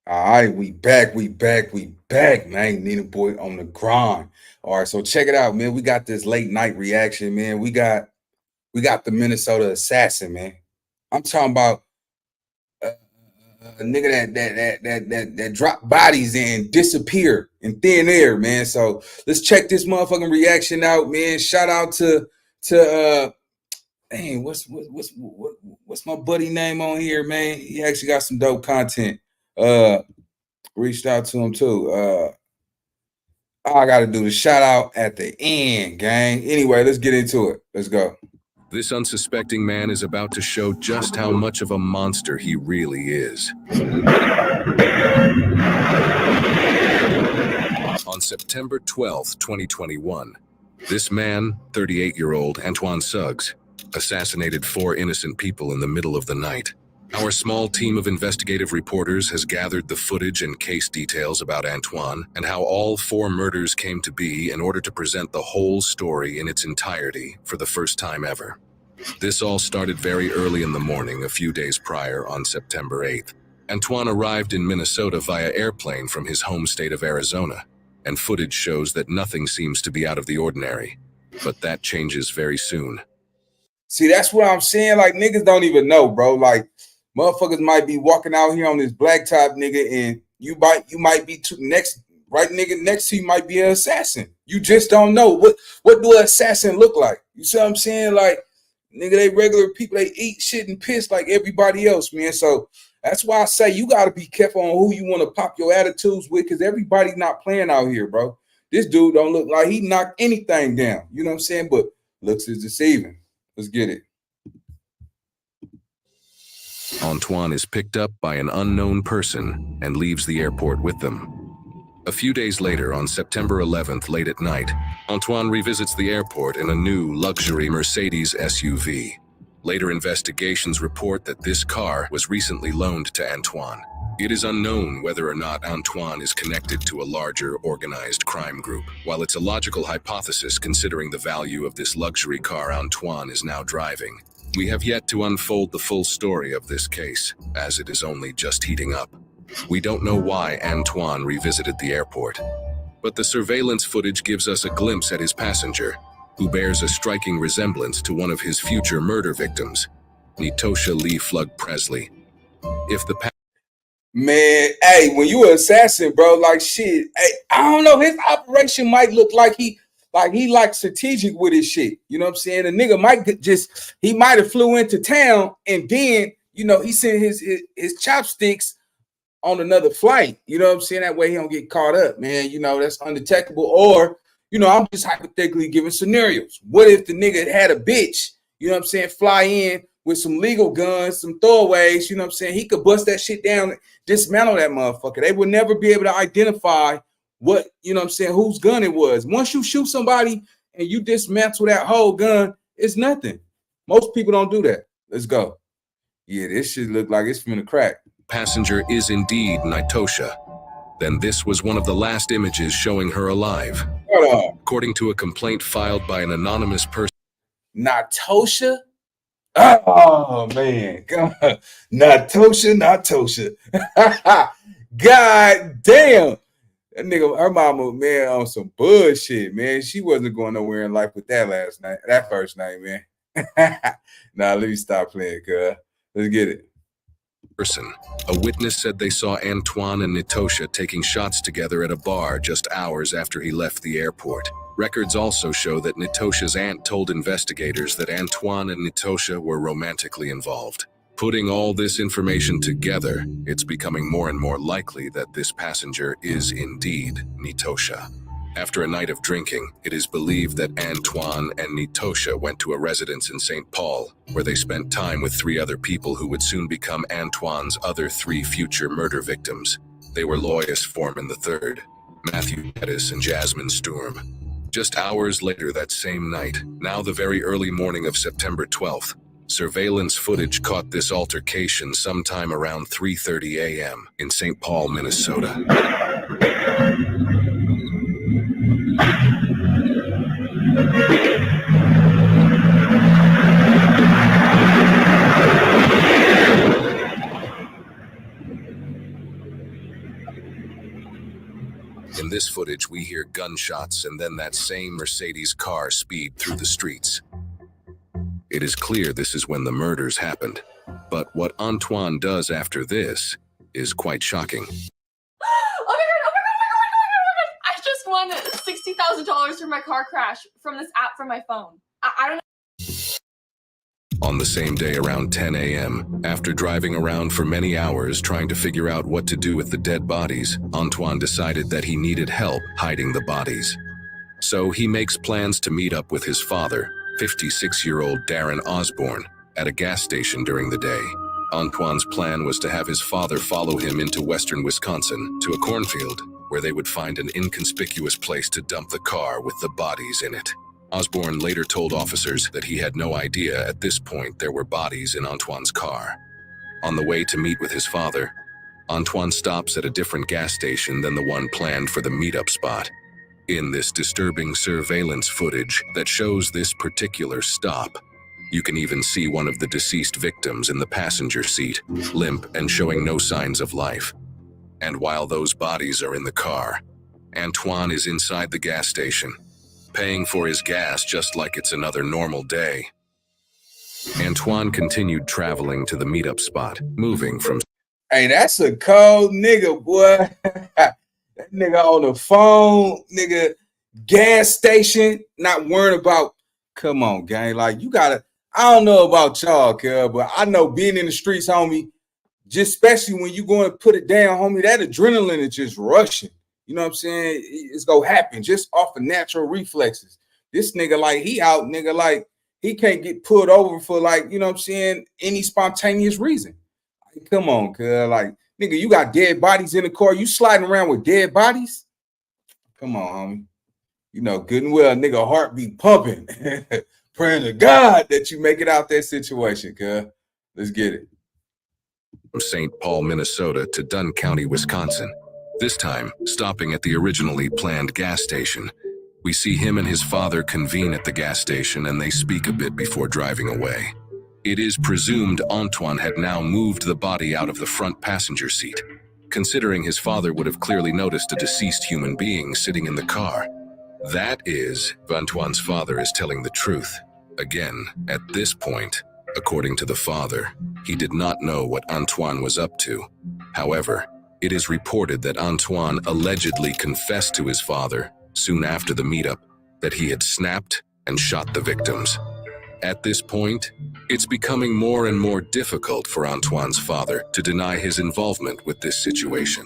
All right, we back, man. Nina boy on the grind. All right, so check it out, man. We got this late night reaction, man. We got the Minnesota assassin, man. I'm talking about a nigga that drop bodies and disappear in thin air, man. So let's check this motherfucking reaction out, man. Shout out to dang, what's my buddy name on here, man? He actually got some dope content. Reached out to him too. All I got to do is shout out at the end, gang. Anyway, let's get into it. Let's go. This unsuspecting man is about to show just how much of a monster he really is. On September 12th, 2021, this man, 38-year-old Antoine Suggs, assassinated 4 innocent people in the middle of the night. Our small team of investigative reporters has gathered the footage and case details about Antoine and how all 4 murders came to be in order to present the whole story in its entirety for the first time ever. This all started very early in the morning, a few days prior, on September 8th. Antoine arrived in Minnesota via airplane from his home state of Arizona, and footage shows that nothing seems to be out of the ordinary. But that changes very soon. See, that's what I'm saying. Like, niggas don't even know, bro. Like, motherfuckers might be walking out here on this blacktop, nigga, and you might be next, right, nigga, next to you might be an assassin. You just don't know. What do an assassin look like? You see what I'm saying? Like, nigga, they regular people, they eat shit and piss like everybody else, man. So that's why I say you got to be careful on who you want to pop your attitudes with, because everybody's not playing out here, bro. This dude don't look like he knocked anything down. You know what I'm saying? But looks is deceiving. Let's get it. Antoine is picked up by an unknown person and leaves the airport with them. A few days later, on September 11th, late at night, Antoine revisits the airport in a new luxury Mercedes SUV. Later investigations report that this car was recently loaned to Antoine. It is unknown whether or not Antoine is connected to a larger organized crime group. While it's a logical hypothesis considering the value of this luxury car Antoine is now driving, we have yet to unfold the full story of this case, as it is only just heating up. We don't know why Antoine revisited the airport, but the surveillance footage gives us a glimpse at his passenger, who bears a striking resemblance to one of his future murder victims, Nitosha Lee Flug Presley. If the Man, hey, when you an assassin, bro, like shit, hey, I don't know, his operation might look like he strategic with his shit. You know what I'm saying? The nigga might he might have flew into town and then, you know, he sent his chopsticks on another flight. You know what I'm saying? That way he don't get caught up, man. You know, that's undetectable. Or, you know, I'm just hypothetically giving scenarios. What if the nigga had a bitch, you know what I'm saying, fly in with some legal guns, some throwaways, you know what I'm saying? He could bust that shit down, dismantle that motherfucker. They would never be able to identify what, you know what I'm saying, whose gun it was. Once you shoot somebody and you dismantle that whole gun, it's nothing. Most people don't do that. Let's go. Yeah, this shit look like it's finna crack. Passenger is indeed Nitosha, then this was one of the last images showing her alive. According to a complaint filed by an anonymous person. Nitosha? Oh, man. Nitosha. God damn. That nigga, her mama, man, on some bullshit, man. She wasn't going nowhere in life with that first name, man. Nah, let me stop playing, cuz. Let's get it. A witness said they saw Antoine and Nitosha taking shots together at a bar just hours after he left the airport. Records also show that Nitosha's aunt told investigators that Antoine and Nitosha were romantically involved. Putting all this information together, it's becoming more and more likely that this passenger is indeed Nitosha. After a night of drinking, it is believed that Antoine and Nitosha went to a residence in St. Paul, where they spent time with 3 other people who would soon become Antoine's other 3 future murder victims. They were Lois Foreman III, Matthew Pettis, and Jasmine Sturm. Just hours later that same night, now the very early morning of September 12th, surveillance footage caught this altercation sometime around 3:30 a.m. in St. Paul, Minnesota. In this footage, we hear gunshots and then that same Mercedes car speed through the streets. It is clear this is when the murders happened, but what Antoine does after this is quite shocking. Oh my god, I just won $60,000 from my car crash from this app from my phone. I don't know. On the same day around 10 a.m., after driving around for many hours trying to figure out what to do with the dead bodies, Antoine decided that he needed help hiding the bodies. So he makes plans to meet up with his father, 56-year-old Darren Osborne, at a gas station during the day. Antoine's plan was to have his father follow him into western Wisconsin to a cornfield, where they would find an inconspicuous place to dump the car with the bodies in it. Osborne later told officers that he had no idea at this point there were bodies in Antoine's car. On the way to meet with his father, Antoine stops at a different gas station than the one planned for the meetup spot. In this disturbing surveillance footage that shows this particular stop, you can even see one of the deceased victims in the passenger seat, limp and showing no signs of life. And while those bodies are in the car, Antoine is inside the gas station, paying for his gas just like it's another normal day. Antoine continued traveling to the meetup spot, moving from... Hey, that's a cold nigga, boy. That nigga on the phone, nigga, gas station, not worrying about... Come on, gang. Like, you gotta... I don't know about y'all, cuz, but I know being in the streets, homie, just especially when you going to put it down, homie, that adrenaline is just rushing. You know what I'm saying? It's gonna happen just off of natural reflexes. This nigga, like, he out, nigga, like, he can't get pulled over for, like, you know what I'm saying, any spontaneous reason. Like, come on, cuz, like, nigga, you got dead bodies in the car. You sliding around with dead bodies? Come on, homie. You know, good and well, nigga, heart be pumping. Praying to God that you make it out that situation, cuz. Let's get it. From St. Paul, Minnesota to Dunn County, Wisconsin. This time, stopping at the originally planned gas station, we see him and his father convene at the gas station and they speak a bit before driving away. It is presumed Antoine had now moved the body out of the front passenger seat, considering his father would have clearly noticed a deceased human being sitting in the car. That is, Antoine's father is telling the truth. Again, at this point, according to the father, he did not know what Antoine was up to. However, it is reported that Antoine allegedly confessed to his father, soon after the meetup, that he had snapped and shot the victims. At this point, it's becoming more and more difficult for Antoine's father to deny his involvement with this situation.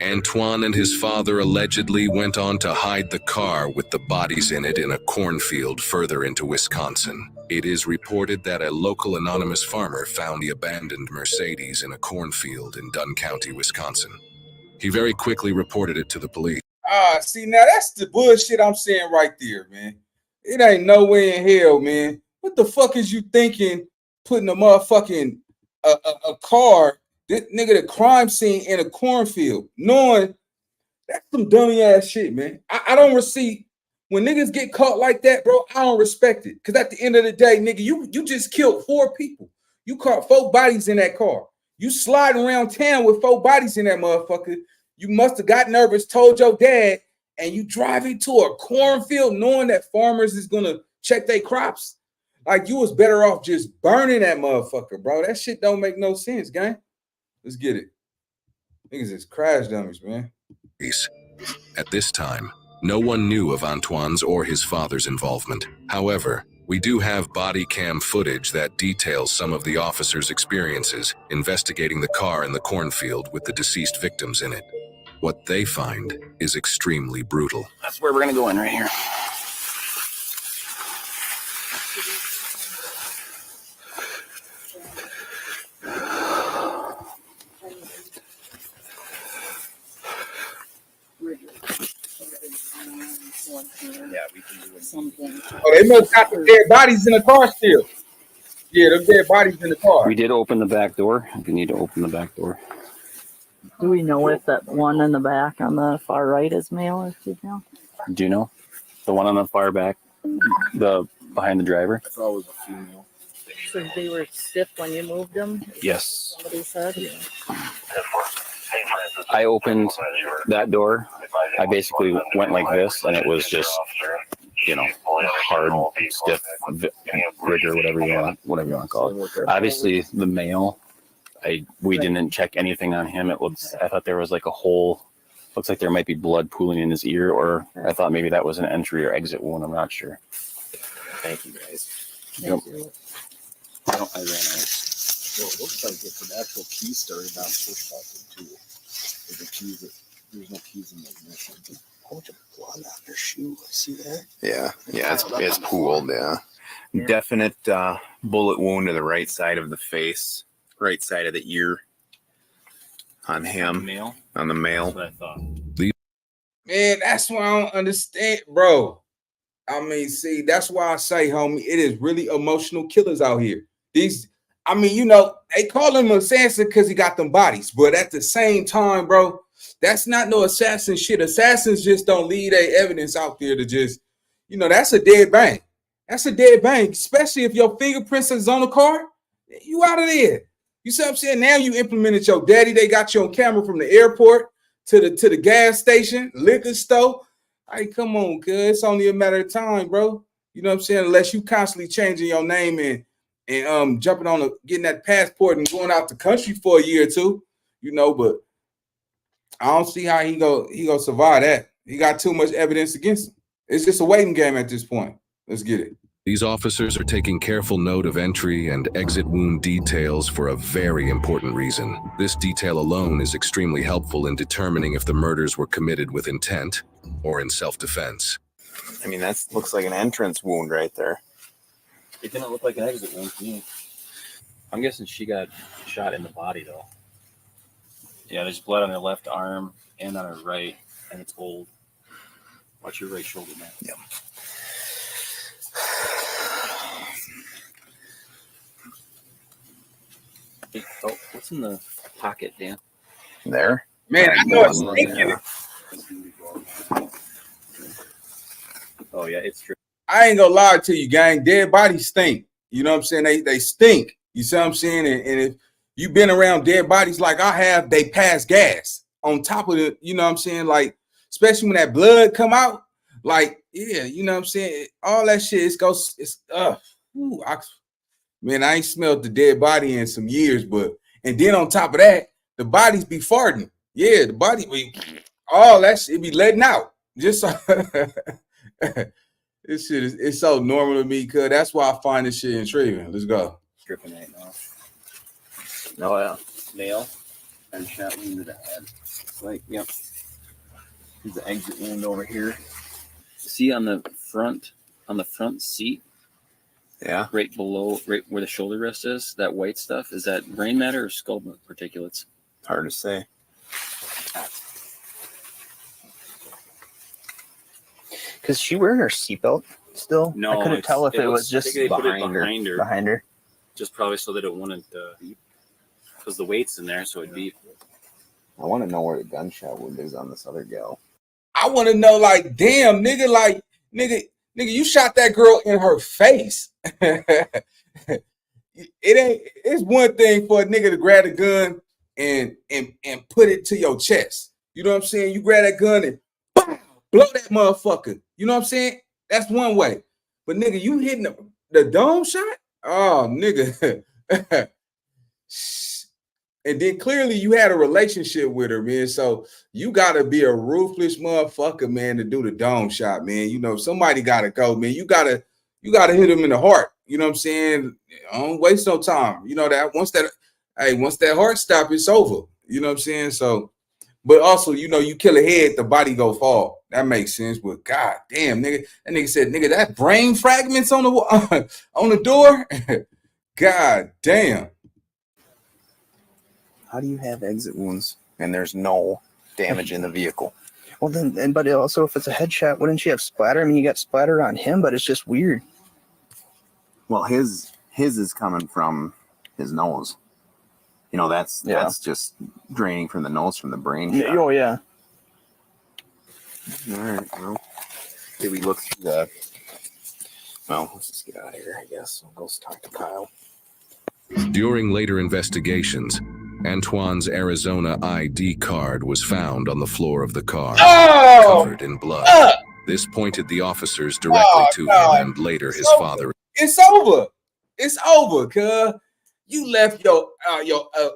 Antoine and his father allegedly went on to hide the car with the bodies in it in a cornfield further into Wisconsin. It is reported that a local anonymous farmer found the abandoned Mercedes in a cornfield in Dunn County, Wisconsin. He very quickly reported it to the police. See, now that's the bullshit I'm saying right there, man. It ain't no way in hell, man. What the fuck is you thinking putting a motherfucking a car, this nigga, the crime scene in a cornfield, knowing that's some dummy ass shit, man. I don't receive when niggas get caught like that, bro. I don't respect it. Cause at the end of the day, nigga, you just killed 4 people. You caught 4 bodies in that car. You sliding around town with 4 bodies in that motherfucker. You must have got nervous, told your dad, and you driving to a cornfield knowing that farmers is gonna check their crops. Like, you was better off just burning that motherfucker, bro. That shit don't make no sense, gang. Let's get it. Niggas is crash dummies, man. At this time, no one knew of Antoine's or his father's involvement. However, we do have body cam footage that details some of the officers' experiences investigating the car in the cornfield with the deceased victims in it. What they find is extremely brutal. That's where we're gonna go in right here. Yeah, we can do something. Oh, they must got the dead bodies in the car still. Yeah, them dead bodies in the car. We did open the back door. We need to open the back door. Do we know if that one in the back on the far right is male or female? Do you know? The one on the far back, the behind the driver? I thought it was a female. So they were stiff when you moved them? Yes. Somebody said? I opened that door I basically went like this, and it was just, hard, stiff rigor, whatever you want to call it. Obviously, the male, we didn't check anything on him. I thought there was like a hole. Looks like there might be blood pooling in his ear, or I thought maybe that was an entry or exit wound. I'm not sure. Thank you, guys. Yep. I ran out. Well, it looks like it's an actual key started on push button too. There's no keys in the ignition. A bunch of blood on their shoe. See that? Yeah, it's pooled. Yeah, definite bullet wound to the right side of the face, right side of the ear on him. Male. On the male. That's what I thought. Man, that's why I don't understand, bro. I mean, see, that's why I say, homie, it is really emotional killers out here. They call him an assassin because he got them bodies, but at the same time, bro, that's not no assassin shit. Assassins just don't leave their evidence out there to just, that's a dead bang. That's a dead bang, especially if your fingerprints is on the car. You out of there. You see what I'm saying? Now you implemented your daddy. They got you on camera from the airport to the gas station, liquor store. Hey, come on, cuz it's only a matter of time, bro. You know what I'm saying? Unless you constantly changing your name and jumping on getting that passport and going out the country for a year or two, but I don't see how he go survive that. He got too much evidence against him. It's just a waiting game at this point. Let's get it. These officers are taking careful note of entry and exit wound details for a very important reason. This detail alone is extremely helpful in determining if the murders were committed with intent or in self-defense. I mean, that looks like an entrance wound right there. It didn't look like an exit wound to me. I'm guessing she got shot in the body, though. Yeah, there's blood on her left arm and on her right, and it's old. Watch your right shoulder, man. Yep. Oh, what's in the pocket, Dan? There. Man, I know it's stinking. Oh, yeah, it's true. I ain't gonna lie to you, gang. Dead bodies stink. You know what I'm saying? They stink. You see what I'm saying? And if you've been around dead bodies like I have, they pass gas on top of it. You know what I'm saying? Like, especially when that blood come out, like, yeah, you know what I'm saying? All that shit, man, I ain't smelled the dead body in some years, and then on top of that, the bodies be farting. Yeah, the body be, all that shit be letting out. Just so this shit it's so normal to me, cuz that's why I find this shit intriguing. Let's go. Stripping right now. Oh yeah. Nail and shot wound to the head. Like, yep. There's the exit wound over here. See on the front seat, Yeah. right below, right where the shoulder rest is, that white stuff, is that brain matter or skull particulates? Hard to say. Because she wearing her seatbelt still? No, I couldn't tell if it was just they put it behind her. behind her. Behind her. Just probably so that it wouldn't because the weight's in there, so it'd beep. I want to know where the gunshot wound is on this other gal. I want to know, like, damn, nigga, like, nigga, you shot that girl in her face. It's one thing for a nigga to grab a gun and put it to your chest. You know what I'm saying? You grab that gun and blow that motherfucker. You know what I'm saying? That's one way. But nigga, you hitting the dome shot? Oh, nigga. And then clearly you had a relationship with her, man. So you gotta be a ruthless motherfucker, man, to do the dome shot, man. You know, somebody gotta go, man. You gotta hit him in the heart. You know what I'm saying? Don't waste no time. You know that once that heart stop, it's over. You know what I'm saying? So, but also, you know, you kill a head, the body go fall. That makes sense. But god damn, nigga, that nigga said, nigga, that brain fragments on the door. God damn. How do you have exit wounds and there's no damage in the vehicle? Well, then, but also if it's a headshot, wouldn't she have splatter? I mean, you got splatter on him, but it's just weird. Well, his is coming from his nose. You know, that's just draining from the nose from the brain shot. Oh, yeah. All right. Well, did we look through the... Well, let's just get out of here, I guess. I'll go talk to Kyle. During later investigations, Antoine's Arizona ID card was found on the floor of the car, Oh, covered in blood. fuck. This pointed the officers directly Oh, to God. him and later his So- father. It's over. It's over, cuz. You left your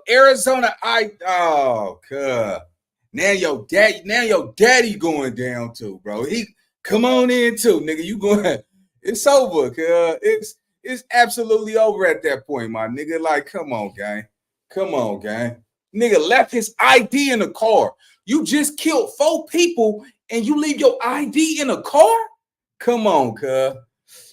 Arizona cuz. Now your daddy going down too, bro. He come on in too, nigga. You going? It's over, cuz. It's absolutely over at that point, my nigga. Like, come on, gang. Come on, gang. Nigga left his ID in the car. You just killed 4 people and you leave your ID in a car? Come on, cuz.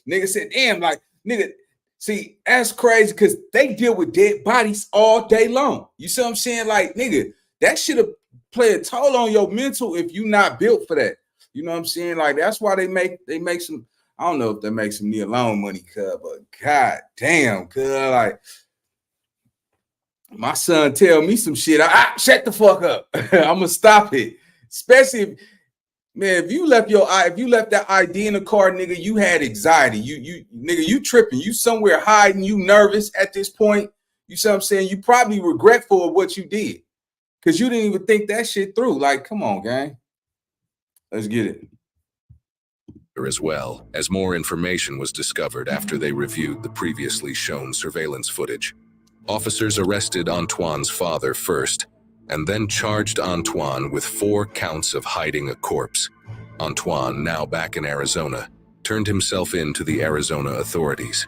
Nigga said, damn, like, nigga, see, that's crazy because they deal with dead bodies all day long. You see what I'm saying? Like, nigga, that should have played a toll on your mental if you not built for that. You know what I'm saying? Like, that's why they make some, I don't know if they make some near loan money, cuz, but god damn, cuz, like, my son tell me some shit. Shut the fuck up. I'ma stop it. Especially if, man, if you left that ID in the car, nigga, you had anxiety. You tripping. You somewhere hiding. You nervous at this point. You see what I'm saying? You probably regretful of what you did because you didn't even think that shit through. Like, come on, gang. Let's get it. As well, as more information was discovered after they reviewed the previously shown surveillance footage. Officers arrested Antoine's father first, and then charged Antoine with 4 counts of hiding a corpse. Antoine, now back in Arizona, turned himself in to the Arizona authorities.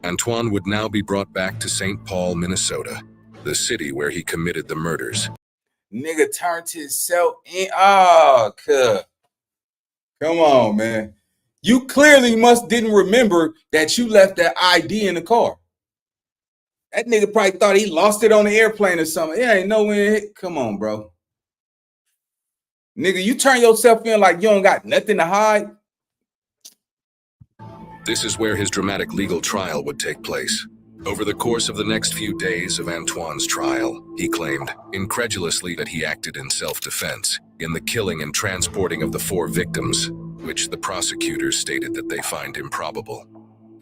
Antoine would now be brought back to St. Paul, Minnesota, the city where he committed the murders. Nigga turned himself in. Oh, cuz. Come on, man. You clearly didn't remember that you left that ID in the car. That nigga probably thought he lost it on the airplane or something. It ain't nowhere. Come on, bro. Nigga, you turn yourself in like you don't got nothing to hide. This is where his dramatic legal trial would take place. Over the course of the next few days of Antoine's trial, he claimed, incredulously, that he acted in self-defense in the killing and transporting of the 4 victims, which the prosecutors stated that they find improbable.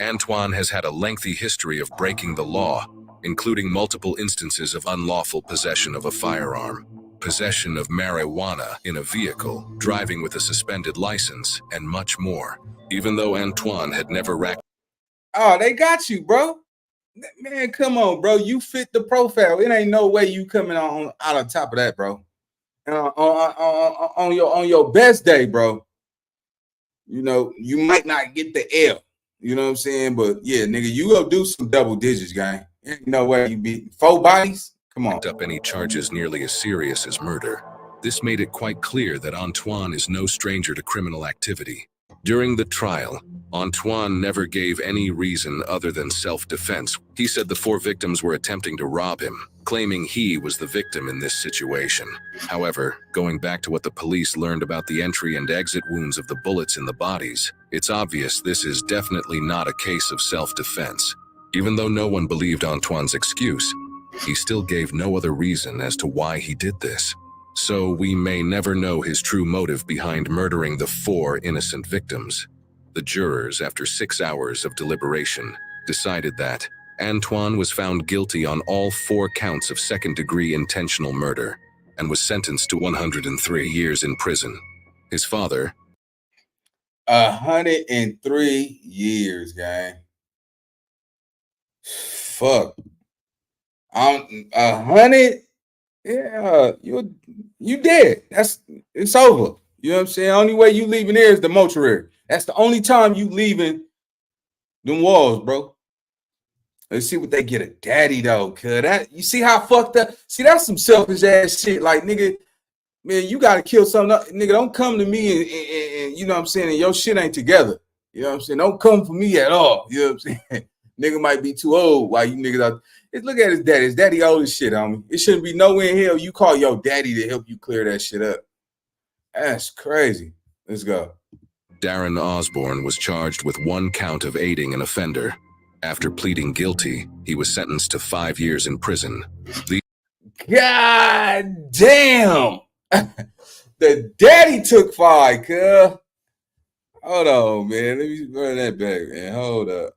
Antoine has had a lengthy history of breaking the law, including multiple instances of unlawful possession of a firearm, possession of marijuana in a vehicle, driving with a suspended license, and much more. Even though Antoine had never racked. Oh, they got you, bro. Man, come on, bro. You fit the profile. It ain't no way you coming on out on top of that, bro. On your best day, bro. You know, you might not get the L. You know what I'm saying? But yeah, nigga, you go do some double digits, gang. Ain't no way you beat 4 bodies. Come on. Up any charges nearly as serious as murder. This made it quite clear that Antoine is no stranger to criminal activity. During the trial, Antoine never gave any reason other than self-defense. He said the 4 victims were attempting to rob him, claiming he was the victim in this situation. However, going back to what the police learned about the entry and exit wounds of the bullets in the bodies, it's obvious this is definitely not a case of self-defense. Even though no one believed Antoine's excuse, he still gave no other reason as to why he did this. So we may never know his true motive behind murdering the 4 innocent victims. The jurors, after 6 hours of deliberation, decided that Antoine was found guilty on all 4 counts of second-degree intentional murder and was sentenced to 103 years in prison. His father, 103 years, gang. Fuck. 100. Yeah, you dead. It's over. You know what I'm saying? Only way you leaving there is the mortuary. That's the only time you leaving them walls, bro. Let's see what they get a daddy though. Cause that you see how fucked up. See, that's some selfish ass shit. Like, nigga, man, you gotta kill something up. Nigga, don't come to me and you know what I'm saying, and your shit ain't together. You know what I'm saying? Don't come for me at all. You know what I'm saying? Nigga might be too old. Why you niggas out? Look at his daddy. His daddy old as shit, homie. It shouldn't be nowhere in hell you call your daddy to help you clear that shit up. That's crazy. Let's go. Darren Osborne, was charged with 1 count of aiding an offender. After pleading guilty, he was sentenced to 5 years in prison. God damn. The daddy took 5, cuz. Hold on, man. Let me run that back, man. Hold up.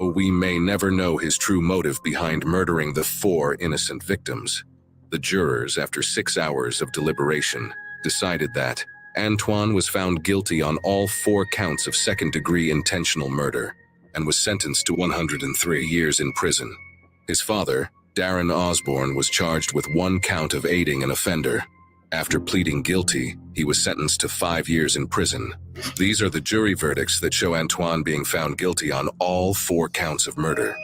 we may never know his true motive behind murdering the 4 innocent victims. The jurors, after 6 hours of deliberation, decided that Antoine was found guilty on all 4 counts of second-degree intentional murder and was sentenced to 103 years in prison. His father, Darren Osborne, was charged with 1 count of aiding an offender. After pleading guilty, he was sentenced to 5 years in prison. These are the jury verdicts that show Antoine being found guilty on all 4 counts of murder.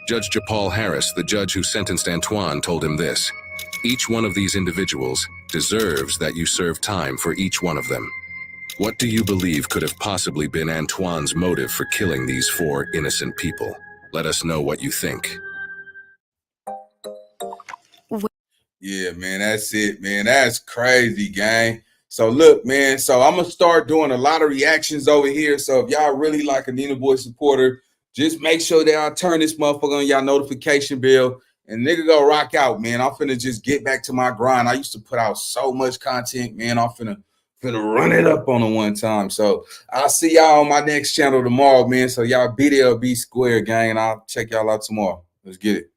Judge Japal Harris, the judge who sentenced Antoine, told him this: "Each one of these individuals deserves that you serve time for each one of them." What do you believe could have possibly been Antoine's motive for killing these 4 innocent people? Let us know what you think. Yeah, man, that's it, man. That's crazy, gang. So look, man, so I'm gonna start doing a lot of reactions over here. So if y'all really like a Nina Boy supporter, just make sure that I turn this motherfucker on y'all notification bell and nigga go rock out, man. I'm finna just get back to my grind. I used to put out so much content, man. I'm finna run it up on it one time. So I'll see y'all on my next channel tomorrow, man. So y'all be there, be square, gang, and I'll check y'all out tomorrow. Let's get it.